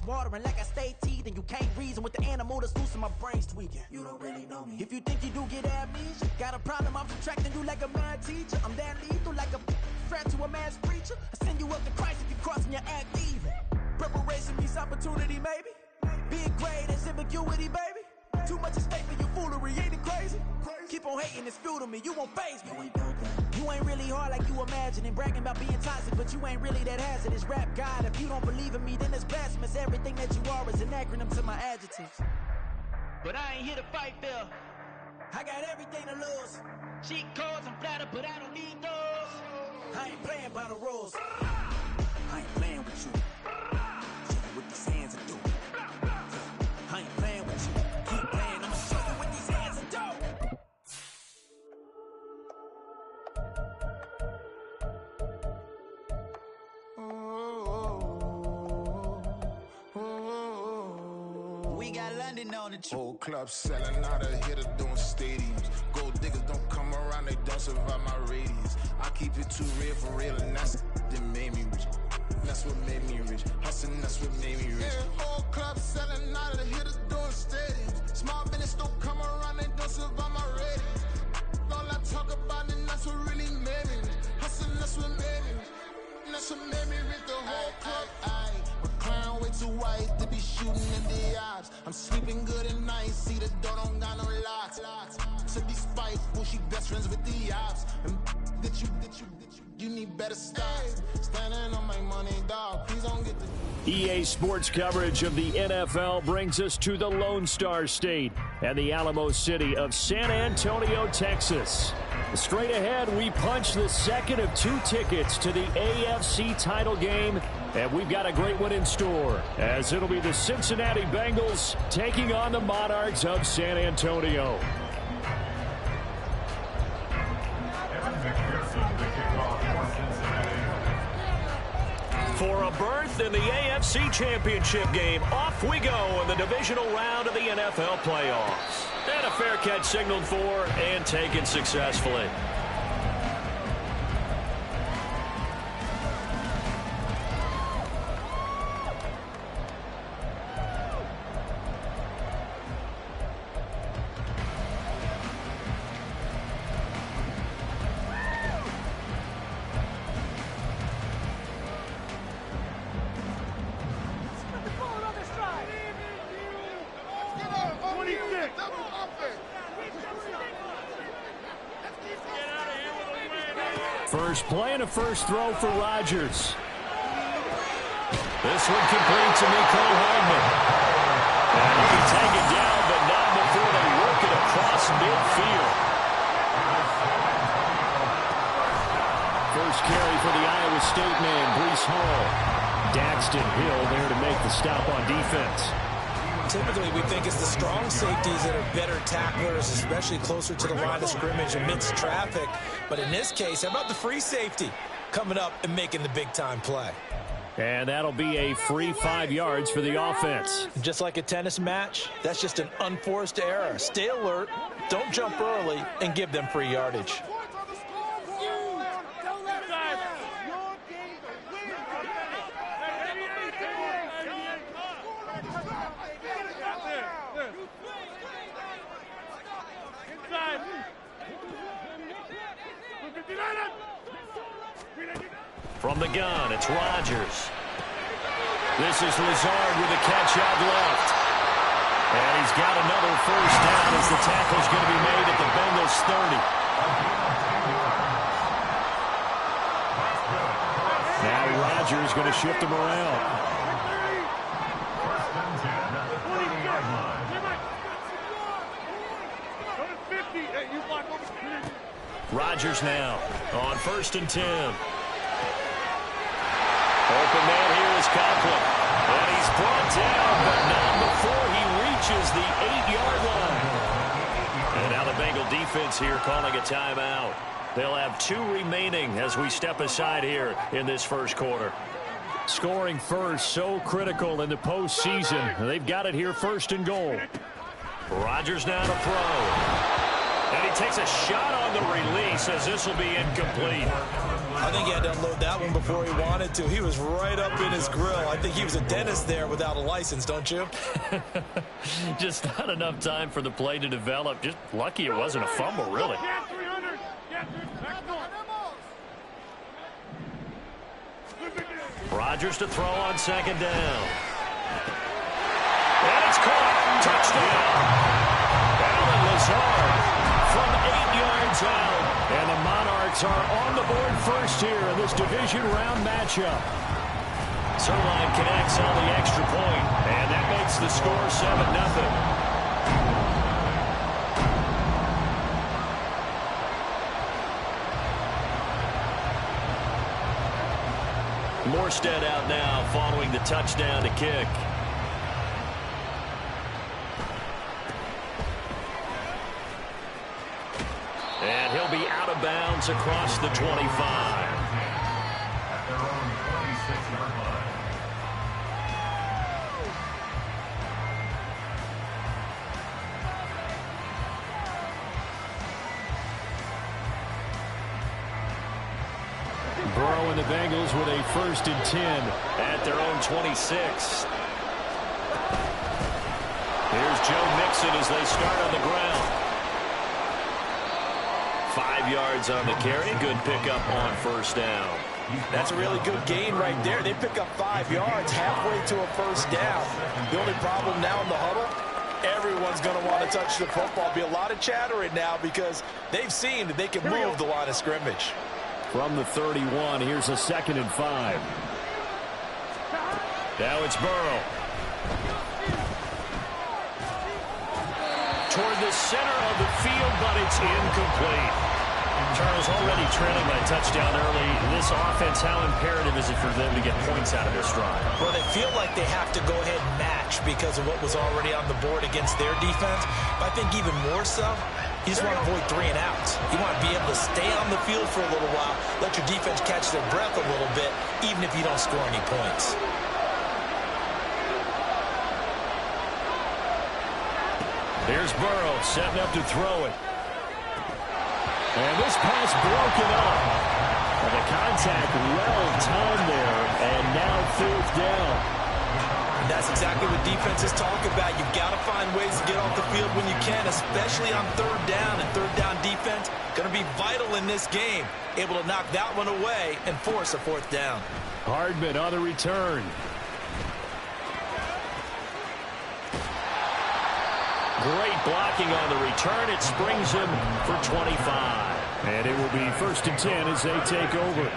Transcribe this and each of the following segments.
watering like I stay teething. You can't reason with the animal that's loose in my brain's tweaking. You don't really know me. If you think you do get amnesia, got a problem, I'm subtracting you like a mad teacher. I'm that lethal like a threat to a mass preacher. I send you up to Christ if you crossing your act even. Preparation meets opportunity, maybe. Big grade is ambiguity, baby. Too much at stake for your foolery, ain't it crazy? Keep on hating, it's fuel to me, you won't faze me. You ain't really hard like you imagine and bragging about being toxic, but you ain't really that hazardous. Rap God, if you don't believe in me, then it's blasphemous. Everything that you are is an acronym to my adjectives. But I ain't here to fight, Phil. I got everything to lose. Cheat codes, I'm flattered, but I don't need those. I ain't playing by the rules. I ain't playing with you. Show me what these hands are doing. I ain't playing with you. Keep playing, I'm showing what these hands are doing. We got London on the trip. Whole club selling out of hitter doing stadiums. Gold diggers don't come around, they don't survive my radius. I keep it too real for real, and that's that made me rich. That's what made me rich. Hustling, that's what made me rich. Yeah, whole club selling out of the hitters doing stadiums. Small business don't come around, they don't survive my radius. All I talk about, and that's what really made me rich. Hustling, that's what made me rich. And that's what made me rich. The whole club. McLaren way too white to be shooting in the odds. I'm sleeping good at night, see the door don't got no locks. To be spiteful, she best friends with the ops. And you need better stocks. Standing on my money, dog. Please don't get the EA Sports coverage of the NFL brings us to the Lone Star State and the Alamo City of San Antonio, Texas. Straight ahead, we punch the second of 2 tickets to the AFC title game, and we've got a great one in store, as it'll be the Cincinnati Bengals taking on the Monarchs of San Antonio. For a berth in the AFC Championship game, off we go in the divisional round of the NFL playoffs. And a fair catch signaled for and taken successfully. First play and a first throw for Rodgers. This one complete to Mecole Hardman. And he can take it down, but not before they work it across midfield. First carry for the Iowa State man, Breece Hall. Daxton Hill there to make the stop on defense. Typically, we think it's the strong safeties that are better tacklers, especially closer to the line of scrimmage amidst traffic. But in this case, how about the free safety coming up and making the big-time play? And that'll be a free 5 yards for the offense. Just like a tennis match, that's just an unforced error. Stay alert, don't jump early, and give them free yardage. From the gun, it's Rodgers. This is Lazard with a catch out left. And he's got another first down as the tackle's going to be made at the Bengals 30. Now Rodgers going to shift him around. Rodgers now on 1st and 10. Open man here is Conklin. And he's brought down, but not before he reaches the 8-yard line. And now the Bengal defense here calling a timeout. They'll have 2 remaining as we step aside here in this first quarter. Scoring first, so critical in the postseason. They've got it here 1st and goal. Rodgers now to throw. And he takes a shot on the release as this will be incomplete. I think he had to unload that one before he wanted to. He was right up in his grill. I think he was a dentist there without a license, don't you? Just not enough time for the play to develop. Just lucky it wasn't a fumble, really. Rodgers to throw on second down. And it's caught. Touchdown. Allen Lazard from 8 yards out. And the Monarchs are on the board first here in this division round matchup. Zerline connects on the extra point, and that makes the score 7-0. Morstead out now following the touchdown to kick. And he'll be out of bounds across the 25. Burrow and the Bengals with a 1st and 10 at their own 26. Here's Joe Mixon as they start on the ground. 5 yards on the carry. Good pickup on 1st down. That's a really good gain right there. They pick up 5 yards halfway to a 1st down. The only problem now in the huddle, everyone's going to want to touch the football. Be a lot of chattering now because they've seen that they can move the line of scrimmage. From the 31, here's a 2nd and 5. Now it's Burrow. Toward the center of the field, but it's incomplete. Charles already trailing by a touchdown early. This offense, how imperative is it for them to get points out of this drive? Well, they feel like they have to go ahead and match because of what was already on the board against their defense. But I think even more so, you just want to avoid 3 and outs. You want to be able to stay on the field for a little while, let your defense catch their breath a little bit, even if you don't score any points. Here's Burrow setting up to throw it. And this pass broken up. And the contact well timed there, and now 4th down. And that's exactly what defenses talk about. You've got to find ways to get off the field when you can, especially on 3rd down. And 3rd down defense going to be vital in this game. Able to knock that one away and force a 4th down. Hardman on the return. Great blocking on the return. It springs him for 25. And it will be 1st and 10 as they take over.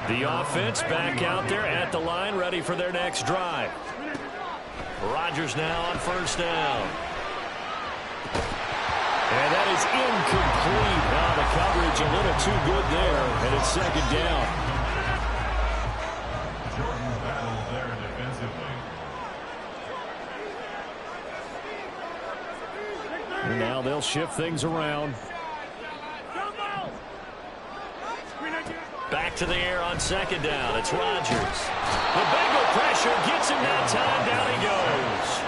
The offense back out there at the line, ready for their next drive. Rodgers now on 1st down. And that is incomplete. Now the coverage a little too good there, and it's 2nd down. And now they'll shift things around. Back to the air on 2nd down. It's Rodgers. The Bengal pressure gets him that time. Down he goes.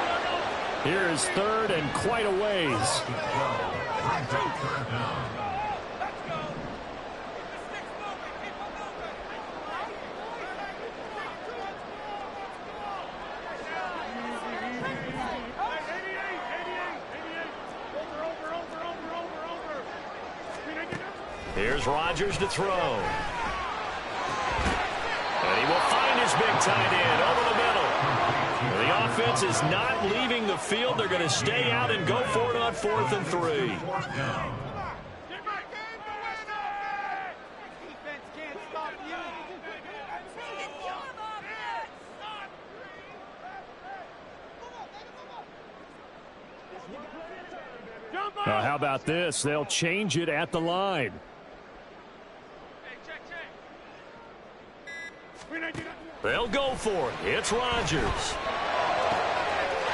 Here is 3rd and quite a ways. Here's Rodgers to throw. And he will find his big tight end over the middle. The offense is not leaving the field. They're going to stay out and go for it on 4th and 3. Now, how about this? They'll change it at the line. They'll go for it. It's Rodgers.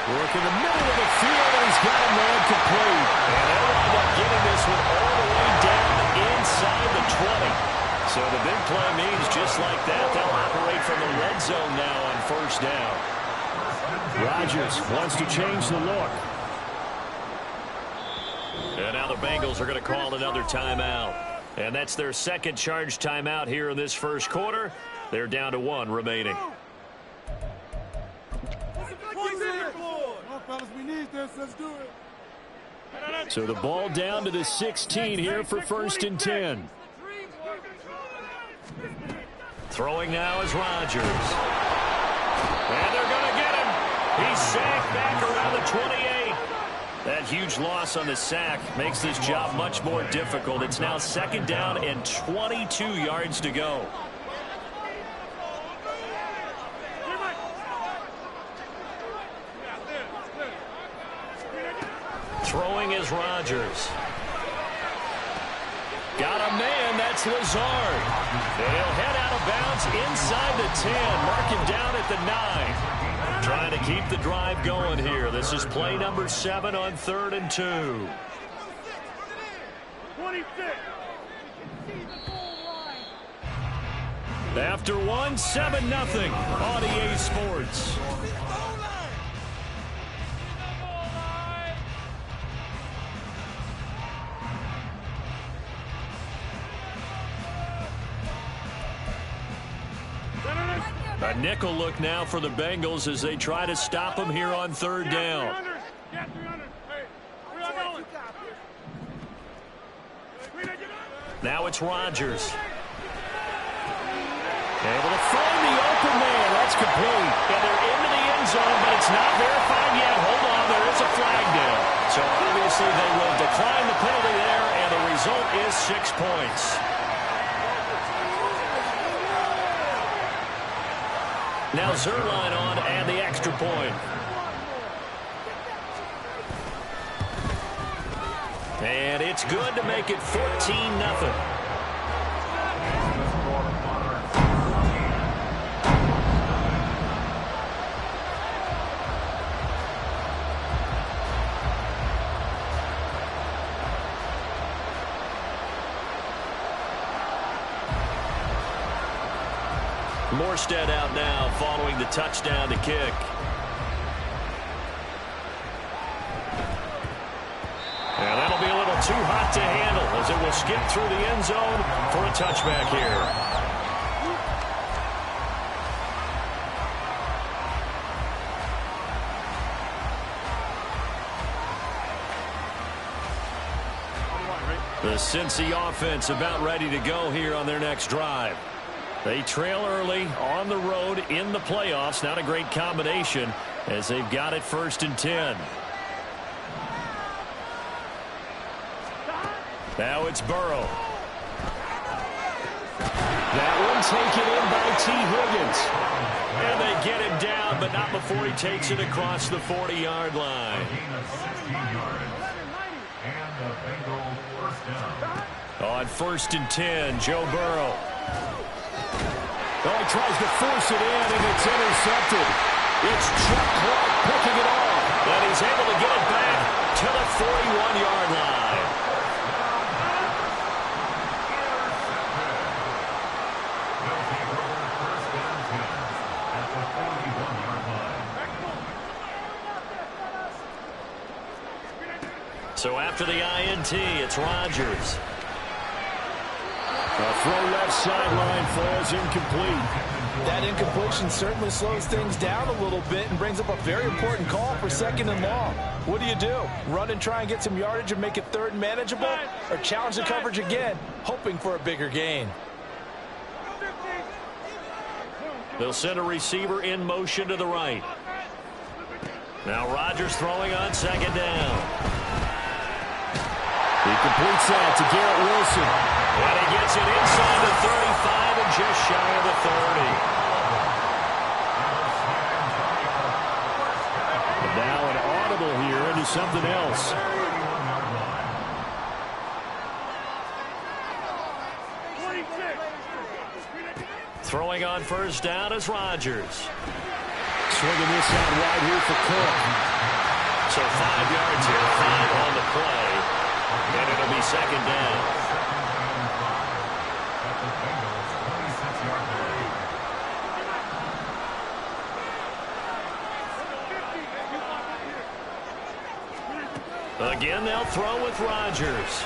Working the middle of the field, and he's got a man complete. And they'll end up getting this one all the way down inside the 20. So the big play means just like that, they'll operate from the red zone now on 1st down. Rodgers wants to change the look. And now the Bengals are going to call another timeout. And that's their second charge timeout here in this first quarter. They're down to 1 remaining. So the ball down to the 16 here for 1st and 10. Throwing now is Rodgers. And they're going to get him. He's sacked back around the 28. That huge loss on the sack makes this job much more difficult. It's now 2nd down and 22 yards to go. Throwing is Rodgers. Got a man, that's Lazard. And he'll head out of bounds inside the 10. Mark him down at the 9. Trying to keep the drive going here. This is play number 7 on 3rd and 2. After 1, 7-0 on EA Sports. A nickel look now for the Bengals as they try to stop him here on 3rd down. Now it's Rodgers. Able to find the open man. That's complete. And they're into the end zone, but it's not verified yet. Hold on, there is a flag down. So obviously they will decline the penalty there, and the result is 6 points. Now Zerline on and the extra point. And it's good to make it 14-0. Morstead out now following the touchdown to kick. And that'll be a little too hot to handle as it will skip through the end zone for a touchback here. The Cincy offense about ready to go here on their next drive. They trail early on the road in the playoffs. Not a great combination as they've got it 1st and 10. Now it's Burrow. That one taken in by T. Higgins. And they get him down, but not before he takes it across the 40-yard line. On 1st and 10, Joe Burrow. Oh, he tries to force it in, and it's intercepted. It's Chuck Clark picking it off. And he's able to get it back to the 41-yard line. So after the INT, it's Rodgers. A throw left sideline falls incomplete. That incompletion certainly slows things down a little bit and brings up a very important call for 2nd and long. What do? Run and try and get some yardage and make it 3rd and manageable? Or challenge the coverage again, hoping for a bigger gain? They'll send a receiver in motion to the right. Now Rodgers throwing on 2nd down. He completes that to Garrett Wilson. And he gets it inside the 35 and just shy of the 30. And now an audible here into something else. Throwing on 1st down is Rodgers. Swinging this out wide here for Cook. So 5 yards here, 5 on the play. And it'll be 2nd down. Again, they'll throw with Rodgers.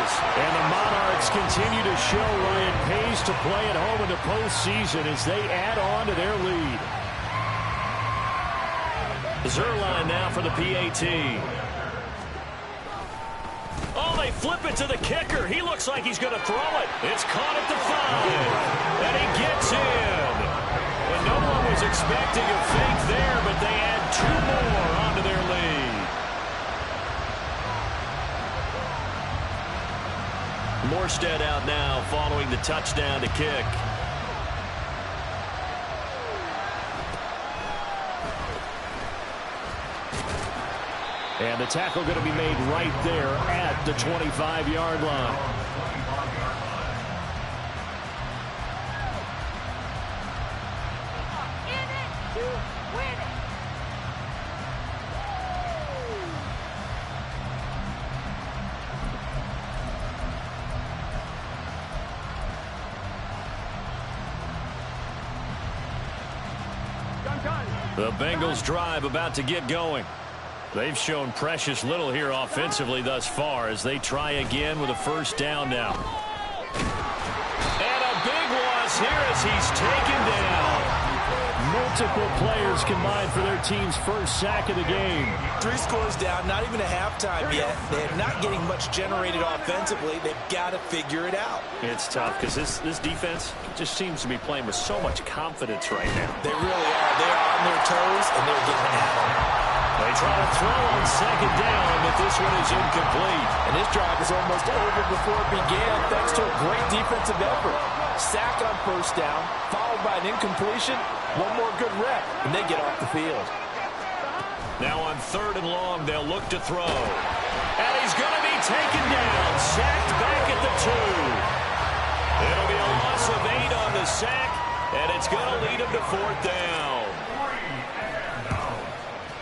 is. And the Monarchs continue to show Ryan Pace to play at home in the postseason as they add on to their lead. Zerline now for the PAT. Oh, they flip it to the kicker. He looks like he's going to throw it. It's caught at the 5. And he gets in. And no one was expecting a fake there, but they add 2 more onto their lead. Morstead out now following the touchdown to kick. And the tackle going to be made right there at the 25-yard line. In it to win it. The Bengals drive about to get going. They've shown precious little here offensively thus far as they try again with a first down now. And a big loss here as he's taken down. Multiple players combined for their team's first sack of the game. 3 scores down, not even a halftime yet. They're not getting much generated offensively. They've got to figure it out. It's tough because this defense just seems to be playing with so much confidence right now. They really are. They're on their toes, and they're getting at them. They try to throw on second down, but this one is incomplete. And this drive is almost over before it began thanks to a great defensive effort. Sack on first down, followed by an incompletion. One more good rep, and they get off the field. Now on 3rd and long, they'll look to throw. And he's going to be taken down, sacked back at the 2. It'll be a loss of 8 on the sack, and it's going to lead him to 4th down.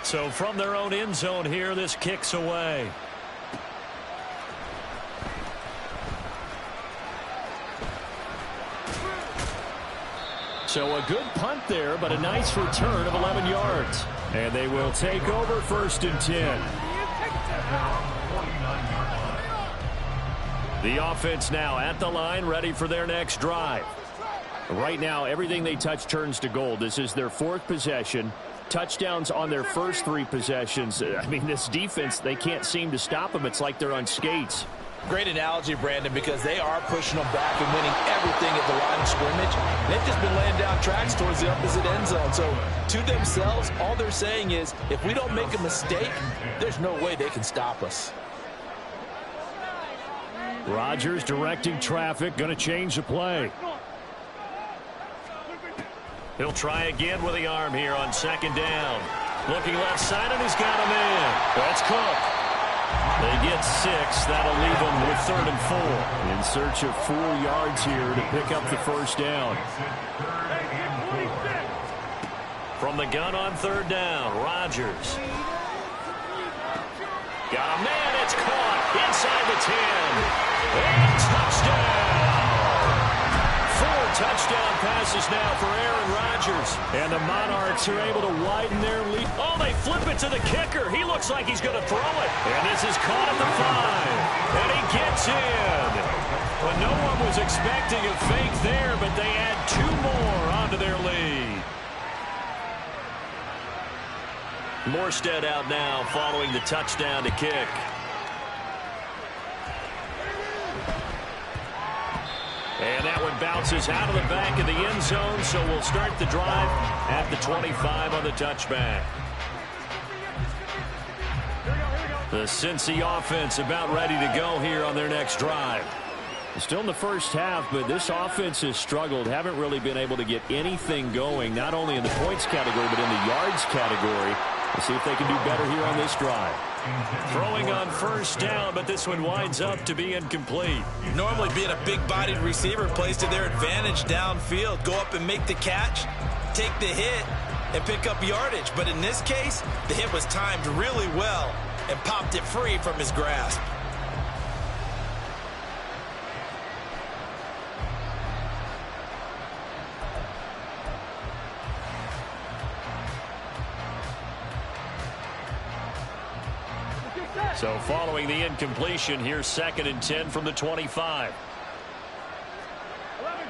So from their own end zone here, this kicks away. So a good punt there, but a nice return of 11 yards. And they will take over 1st and 10. The offense now at the line, ready for their next drive. Right now, everything they touch turns to gold. This is their 4th possession. Touchdowns on their first 3 possessions. I mean, this defense, they can't seem to stop them. It's like they're on skates. Great analogy, Brandon, because they are pushing them back and winning everything at the line of scrimmage. They've just been laying down tracks towards the opposite end zone. So to themselves, all they're saying is, if we don't make a mistake, there's no way they can stop us. Rodgers directing traffic, going to change the play. He'll try again with the arm here on 2nd down. Looking left side, and he's got him in. That's Cook. They get 6. That'll leave them with 3rd and 4. In search of 4 yards here to pick up the first down. From the gun on 3rd down, Rodgers. Got a man. It's caught inside the 10. And touchdown. 4 touchdown passes now for Aaron Rodgers. And the Monarchs are able to widen their lead. Oh, they flip it to the kicker. He looks like he's going to throw it. And this is caught at the 5. And he gets in. Well, no one was expecting a fake there, but they add 2 more onto their lead. Morstead out now following the touchdown to kick. And that one bounces out of the back of the end zone, so we'll start the drive at the 25 on the touchback. The Cincy offense about ready to go here on their next drive. Still in the first half, but this offense has struggled. Haven't really been able to get anything going, not only in the points category, but in the yards category. We'll see if they can do better here on this drive. Throwing on first down, but this one winds up to be incomplete. Normally being a big-bodied receiver plays to their advantage downfield. Go up and make the catch, take the hit, and pick up yardage. But in this case, the hit was timed really well and popped it free from his grasp. So following the incompletion, here's 2nd and 10 from the 25. 11,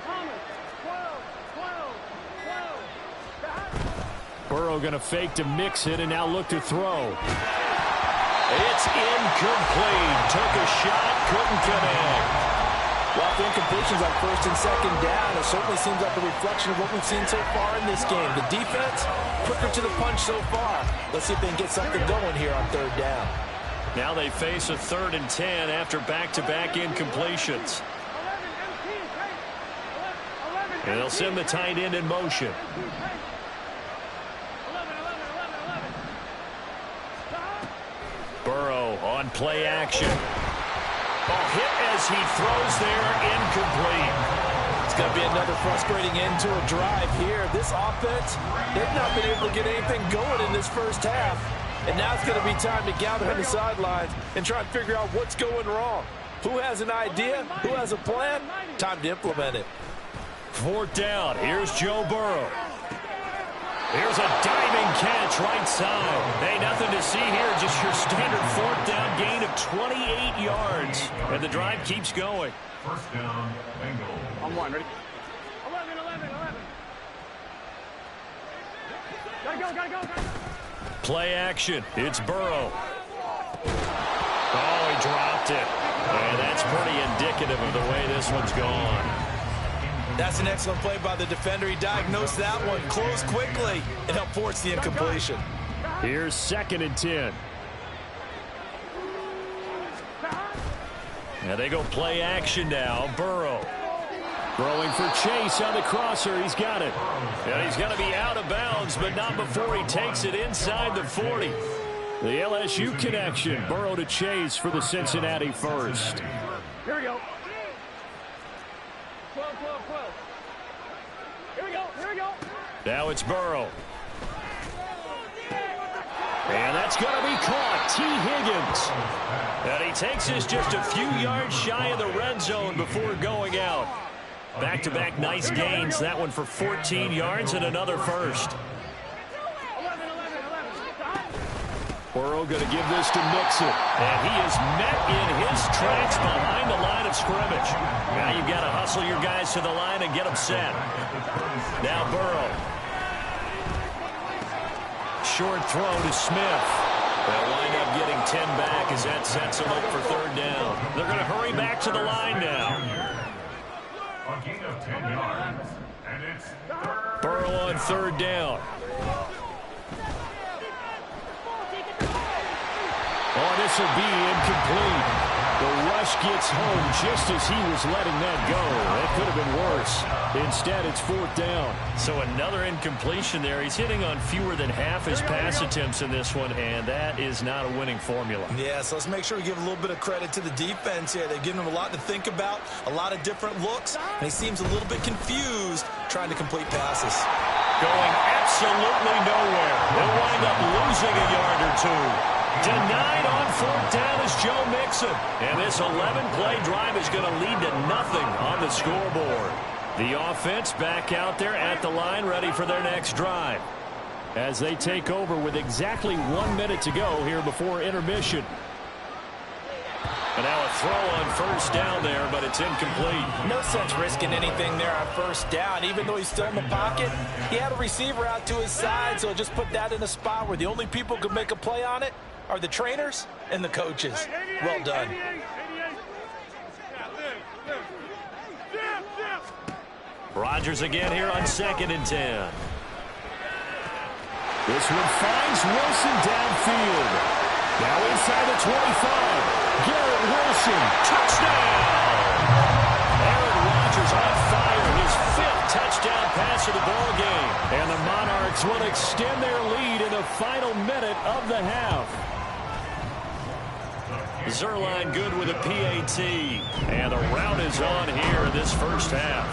12. Burrow going to fake to mix it and now look to throw. It's incomplete. Took a shot, couldn't connect. Well, the incompletions on 1st and 2nd down, it certainly seems like a reflection of what we've seen so far in this game. The defense, quicker to the punch so far. Let's see if they can get something going here on 3rd down. Now they face a 3rd and 10 after back-to-back incompletions. And they'll send the tight end in motion. Burrow on play action. Ball hit as he throws there, incomplete. It's going to be another frustrating end to a drive here. This offense, they've not been able to get anything going in this first half. And now it's going to be time to gather on the sidelines and try and figure out what's going wrong. Who has an idea? Who has a plan? Time to implement it. 4th down. Here's Joe Burrow. Here's a diving catch right side. Hey, nothing to see here. Just your standard 4th down gain of 28 yards. And the drive keeps going. 1st down, Bengals. On 1, ready? 11. Gotta go. Play action. It's Burrow. Oh, he dropped it. And that's pretty indicative of the way this one's gone. That's an excellent play by the defender. He diagnosed that one, closed quickly, and helped force the incompletion. Here's 2nd and 10. Now they go play action now. Burrow. Throwing for Chase on the crosser. He's got it. And he's going to be out of bounds, but not before he takes it inside the 40. The LSU connection. Burrow to Chase for the Cincinnati first. Here we go. 12. Here we go. Now it's Burrow. And that's going to be caught. T. Higgins. And he takes us just a few yards shy of the red zone before going out. Back-to-back nice gains. That one for 14 yards and another first. 11. Burrow going to give this to Mixon. And he is met in his tracks behind the line of scrimmage. Now you've got to hustle your guys to the line and get them set. Now Burrow. Short throw to Smith. They'll wind up getting 10 back as that sets them up for 3rd down. They're going to hurry back to the line now. A gain of 10 yards, and it's Burrow on 3rd down. Oh, this will be incomplete. The rush gets home just as he was letting that go. That could have been worse. Instead, it's 4th down. So another incompletion there. He's hitting on fewer than half his pass attempts in this one, and that is not a winning formula. Yeah, so let's make sure we give a little bit of credit to the defense here. They've given him a lot to think about, a lot of different looks, and he seems a little bit confused trying to complete passes. Going absolutely nowhere. They'll wind up losing a yard or two. Denied on 4th down is Joe Mixon. And this 11-play drive is going to lead to nothing on the scoreboard. The offense back out there at the line ready for their next drive. As they take over with exactly 1 minute to go here before intermission. And now a throw on 1st down there, but it's incomplete. No sense risking anything there on 1st down. Even though he's still in the pocket, he had a receiver out to his side, so just put that in a spot where the only people who can make a play on it are the trainers and the coaches. Well done. Rodgers again here on 2nd and 10. This one finds Wilson downfield. Now inside the 25. Garrett Wilson, touchdown! Aaron Rodgers on fire, his 5th touchdown pass of the ball game. And the Monarchs will extend their lead in the final minute of the half. Zerline good with a PAT. And the rout is on here in this first half.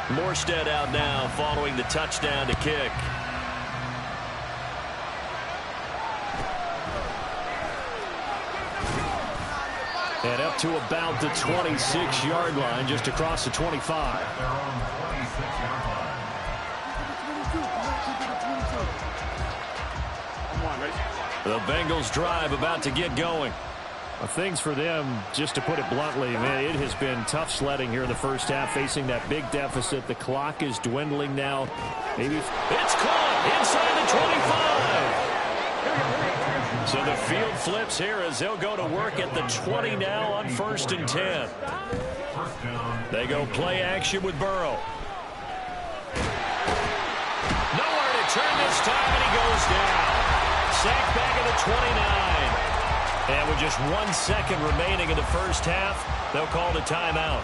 Morstead out now following the touchdown to kick. And up to about the 26-yard line, just across the 25. their own 26-yard line. The Bengals drive about to get going. Things for them, just to put it bluntly, man, it has been tough sledding here in the first half, facing that big deficit. The clock is dwindling now. Maybe it's caught inside the 25. So the field flips here as they'll go to work at the 20 now on 1st and 10. They go play action with Burrow. Nowhere to turn this time, and he goes down. Sacked back at the 29. And with just 1 second remaining in the first half, they'll call the timeout.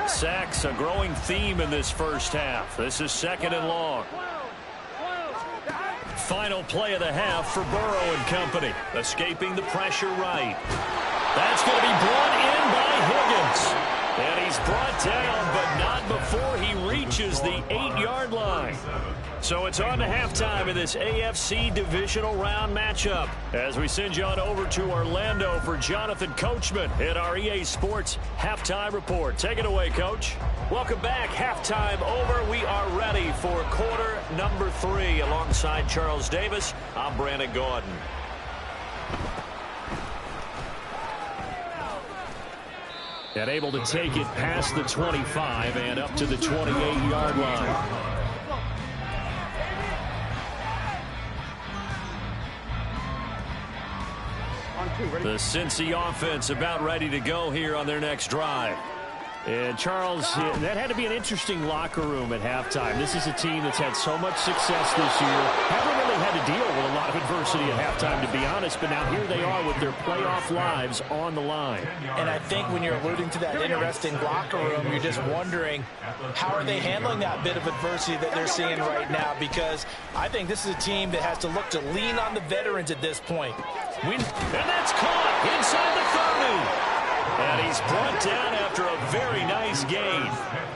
Sacks, a growing theme in this first half. This is 2nd and long. Final play of the half for Burrow and company. Escaping the pressure right. That's going to be brought in by Higgins. And he's brought down, but not before he reaches the 8-yard line. So it's on to halftime in this AFC divisional round matchup as we send you on over to Orlando for Jonathan Coachman in our EA Sports Halftime Report. Take it away, Coach. Welcome back. Halftime over. We are ready for quarter number 3 alongside Charles Davis. I'm Brandon Gordon. And able to take it past the 25 and up to the 28-yard line. The Cincy offense about ready to go here on their next drive. And Charles, that had to be an interesting locker room at halftime. This is a team that's had so much success this year. Haven't really had to deal with a lot of adversity at halftime, to be honest. But now here they are with their playoff lives on the line. And I think when you're alluding to that interesting locker room, you're just wondering how are they handling that bit of adversity that they're seeing right now? Because I think this is a team that has to look to lean on the veterans at this point. And that's caught inside the 30. And he's brought down after a very nice gain.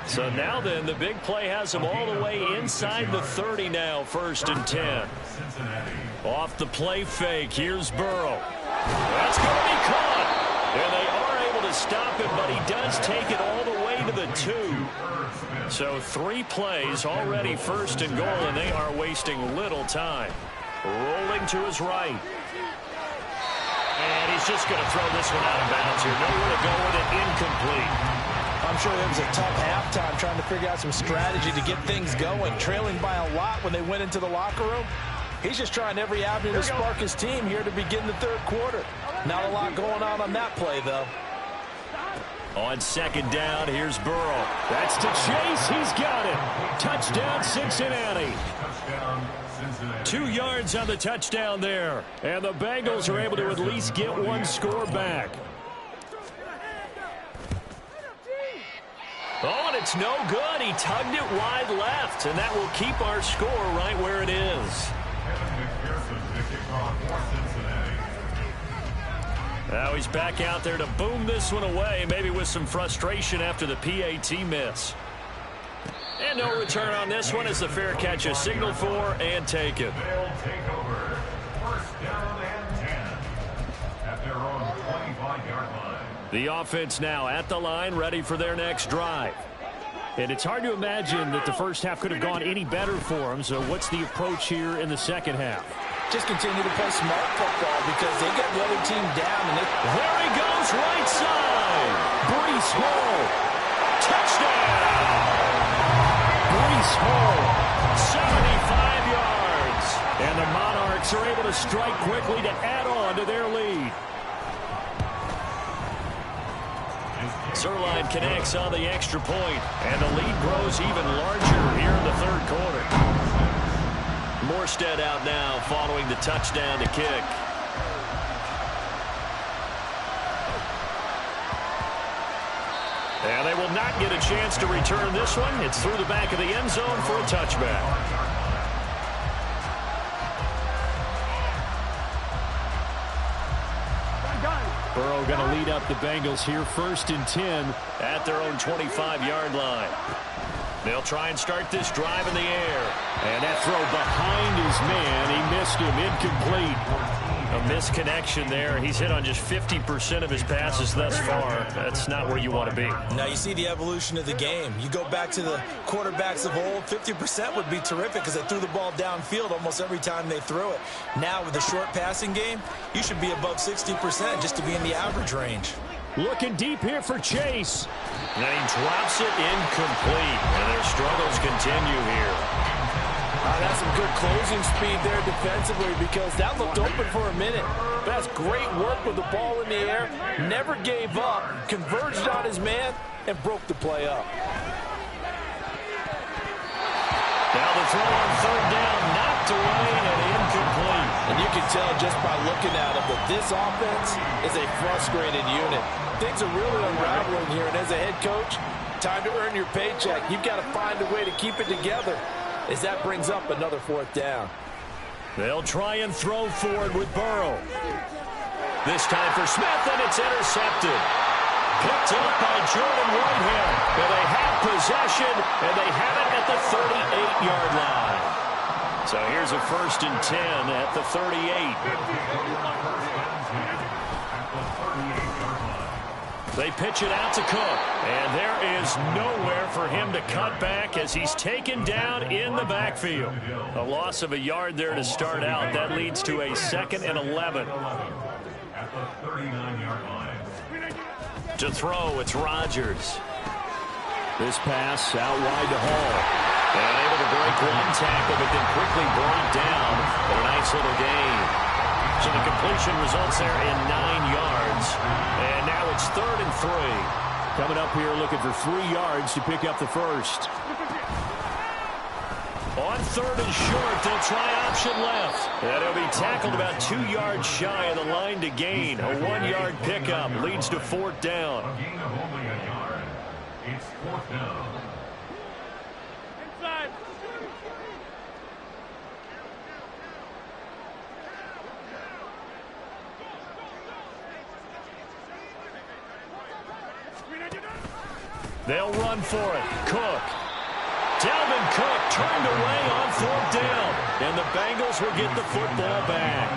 So now then, the big play has him all the way inside the 30 now, 1st and 10. Off the play fake, here's Burrow. That's going to be caught. And they are able to stop him, but he does take it all the way to the 2. So 3 plays already 1st and goal, and they are wasting little time. Rolling to his right. And he's just going to throw this one out of bounds here. Nowhere to go with it. Incomplete. I'm sure it was a tough halftime trying to figure out some strategy to get things going. Trailing by a lot when they went into the locker room. He's just trying every avenue to spark his team here to begin the 3rd quarter. Not a lot going on that play, though. On 2nd down, here's Burrow. That's to Chase. He's got it. Touchdown, Cincinnati. 2 yards on the touchdown there. And the Bengals are able to at least get 1 score back. Oh, and it's no good. He tugged it wide left, and that will keep our score right where it is. Now he's back out there to boom this one away, maybe with some frustration after the PAT miss. And no return on this one as the fair catch is signaled for and taken. They'll take over 1st down and 10 at their own 25-yard line. The offense now at the line, ready for their next drive. And it's hard to imagine that the first half could have gone any better for them. So what's the approach here in the second half? Just continue to play smart football because they get the other team down. And there he goes, right side. Breece Hall. Touchdown. Breece Hall. 75 yards. And the Monarchs are able to strike quickly to add on to their lead. Zerline connects on the extra point, and the lead grows even larger here in the 3rd quarter. Morstead out now following the touchdown to kick. And they will not get a chance to return this one. It's through the back of the end zone for a touchback. Burrow going to lead up the Bengals here, 1st and 10 at their own 25-yard line. They'll try and start this drive in the air. And that throw behind his man. He missed him, incomplete. A misconnection there. He's hit on just 50% of his passes thus far. That's not where you want to be. Now you see the evolution of the game. You go back to the quarterbacks of old, 50% would be terrific because they threw the ball downfield almost every time they threw it. Now with the short passing game, you should be above 60% just to be in the average range. Looking deep here for Chase. And he drops it incomplete. And their struggles continue here. That's some good closing speed there defensively because that looked open for a minute. That's great work with the ball in the air. Never gave up, converged on his man, and broke the play up. Now the throw on third down, knocked away and incomplete. And you can tell just by looking at him that this offense is a frustrated unit. Things are really unraveling here, and as a head coach, time to earn your paycheck. You've got to find a way to keep it together as that brings up another fourth down. They'll try and throw forward with Burrow. This time for Smith, and it's intercepted. Picked up by Jordan Whitehead. And they have possession, and they have it at the 38-yard line. So here's a 1st and 10 at the 38. They pitch it out to Cook, and there is nowhere for him to cut back as he's taken down in the backfield. A loss of a yard there to start out. That leads to a 2nd and 11. At the 39-yard line. To throw, it's Rodgers. This pass out wide to Hall. And able to break one tackle, but then quickly brought down. But a nice little gain. So the completion results there in 9 yards. And now it's 3rd and 3. Coming up here looking for 3 yards to pick up the first. On 3rd and short, they'll try option left. And he'll be tackled about 2 yards shy of the line to gain. A 1-yard pickup leads to 4th down. A gain of only a yard. It's 4th down. Inside. They'll run for it. Cook. Dalvin Cook turned away on 4th down. And the Bengals will get the football back.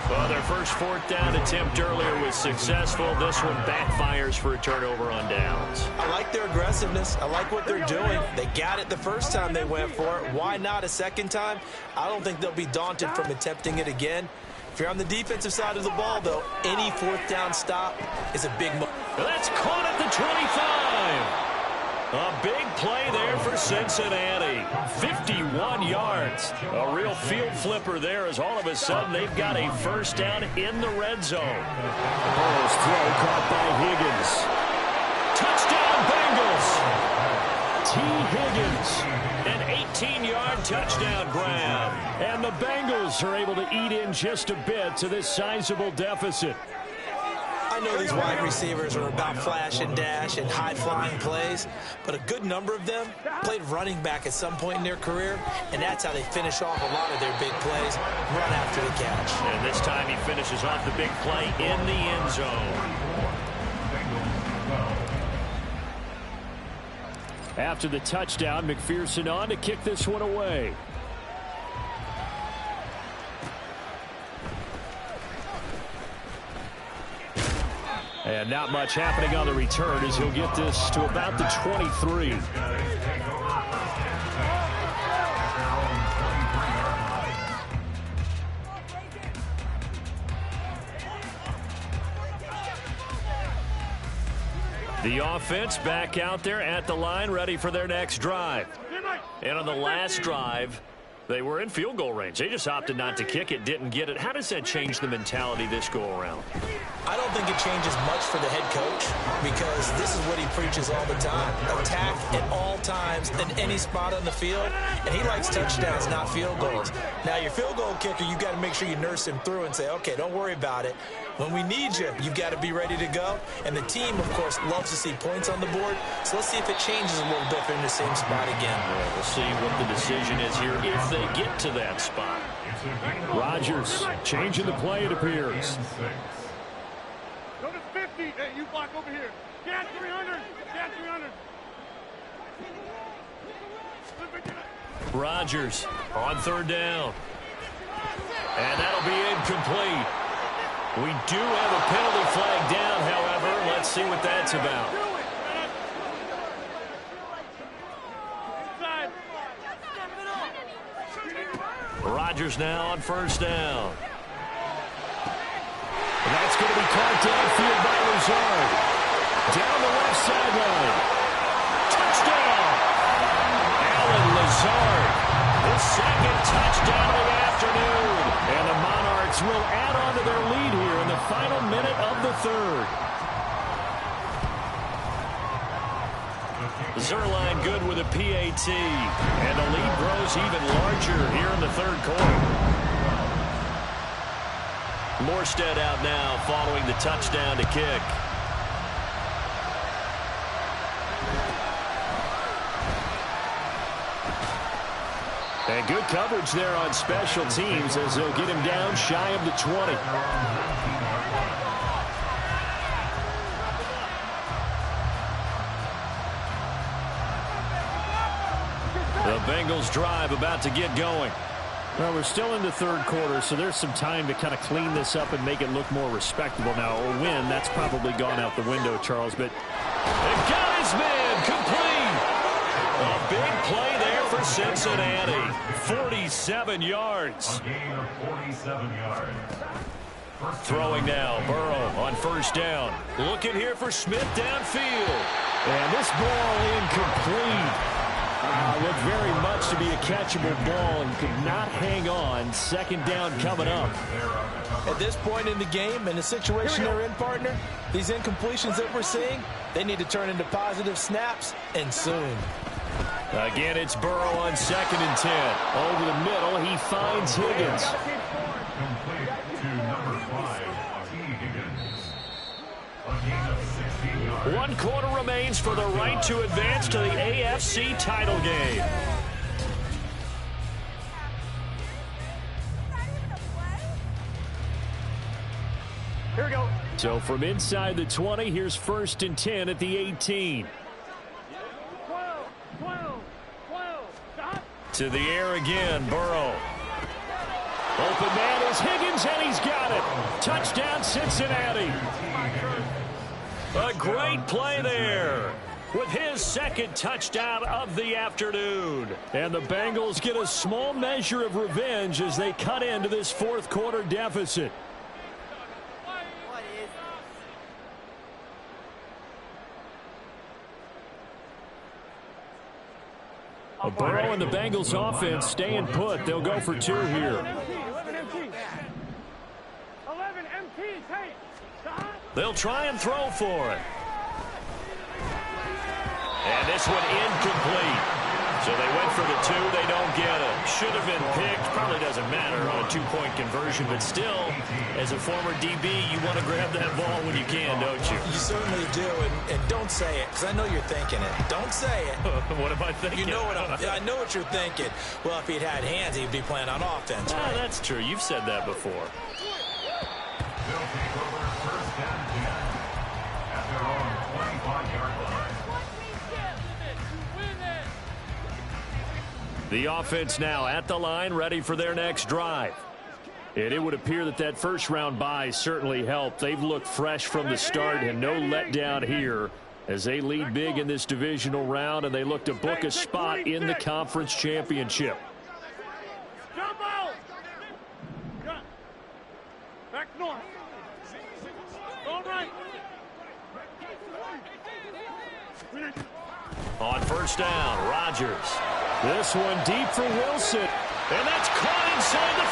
Well, their first 4th down attempt earlier was successful. This one backfires for a turnover on downs. I like their aggressiveness. I like what they're doing. They got it the first time they went for it. Why not a second time? I don't think they'll be daunted from attempting it again. If you're on the defensive side of the ball, though, any 4th down stop is a big move. That's caught at the 25. A big play there for Cincinnati. 51 yards. A real field flipper there as all of a sudden they've got a first down in the red zone. Burrow's throw caught by Higgins. Touchdown Bengals. T. Higgins. An 18-yard touchdown grab. And the Bengals are able to eat in just a bit to this sizable deficit. I know these wide receivers are about flash and dash and high-flying plays, but a good number of them played running back at some point in their career, and that's how they finish off a lot of their big plays, run after the catch. And this time he finishes off the big play in the end zone. After the touchdown, McPherson on to kick this one away. And not much happening on the return as he'll get this to about the 23. The offense back out there at the line, ready for their next drive. And on the last drive, they were in field goal range. They just opted not to kick it, didn't get it. How does that change the mentality this go around? I don't think it changes much for the head coach because this is what he preaches all the time. Attack at all times in any spot on the field, and he likes touchdowns, not field goals. Now, your field goal kicker, you've got to make sure you nurse him through and say, okay, don't worry about it. When we need you, you've got to be ready to go. And the team, of course, loves to see points on the board. So let's see if it changes a little bit if they're in the same spot again. Yeah, we'll see what the decision is here if they get to that spot. Rodgers changing the play, it appears. Go to 50. Hey, you block over here. Get 300. Get 300. Rodgers on 3rd down. And that'll be incomplete. We do have a penalty flag down, however. Let's see what that's about. Rodgers now on first down. That's going to be caught downfield by Lazard. Down the left sideline. Touchdown! Alan Lazard. His second touchdown of the afternoon. And the Monarchs will add on to their lead here in the final minute of the third. Zerline good with a PAT. And the lead grows even larger here in the third quarter. Morstead out now following the touchdown to kick. And good coverage there on special teams as they'll get him down shy of the 20. The Bengals drive about to get going. Well, we're still in the third quarter, so there's some time to kind of clean this up and make it look more respectable. Now, a win, that's probably gone out the window, Charles, but they've got his man complete. A big play there for Cincinnati. 47 yards. A gain of 47 yards. Throwing now, Burrow on first down. Looking here for Smith downfield. And this ball incomplete. Looked very much to be a catchable ball and could not hang on. Second down coming up. At this point in the game, in the situation they're in, partner, these incompletions that we're seeing, they need to turn into positive snaps, and soon. Again, it's Burrow on 2nd and 10. Over the middle, he finds Higgins. Complete to number 5, T. Higgins. A gain of 16 yards. 1 quarter remains for the right to advance to the AFC title game. Here we go. So from inside the 20, here's 1st and 10 at the 18. 12. Stop. To the air again, Burrow. Open man is Higgins, and he's got it. Touchdown, Cincinnati. A great play there with his second touchdown of the afternoon. And the Bengals get a small measure of revenge as they cut into this fourth quarter deficit. Burrow and the Bengals offense staying put. They'll go for 2 here. 11 MTs. Hey, stop. They'll try and throw for it. And this one incomplete. So they went for the 2. They don't get it. Should have been picked. Probably doesn't matter on a 2-point conversion. But still, as a former DB, you want to grab that ball when you can, don't you? You certainly do. And don't say it, because I know you're thinking it. Don't say it. What am I thinking? You know what I know what you're thinking. Well, if he'd had hands, he'd be playing on offense. Ah, that's true. You've said that before. They'll take over 1st and 10 at their own 25-yard line. The offense now at the line, ready for their next drive. And it would appear that that first-round bye certainly helped. They've looked fresh from the start and no letdown here as they lead big in this divisional round, and they look to book a spot in the conference championship. Jump out. Back north. All right. On first down, Rodgers. This one deep for Wilson. And that's caught inside the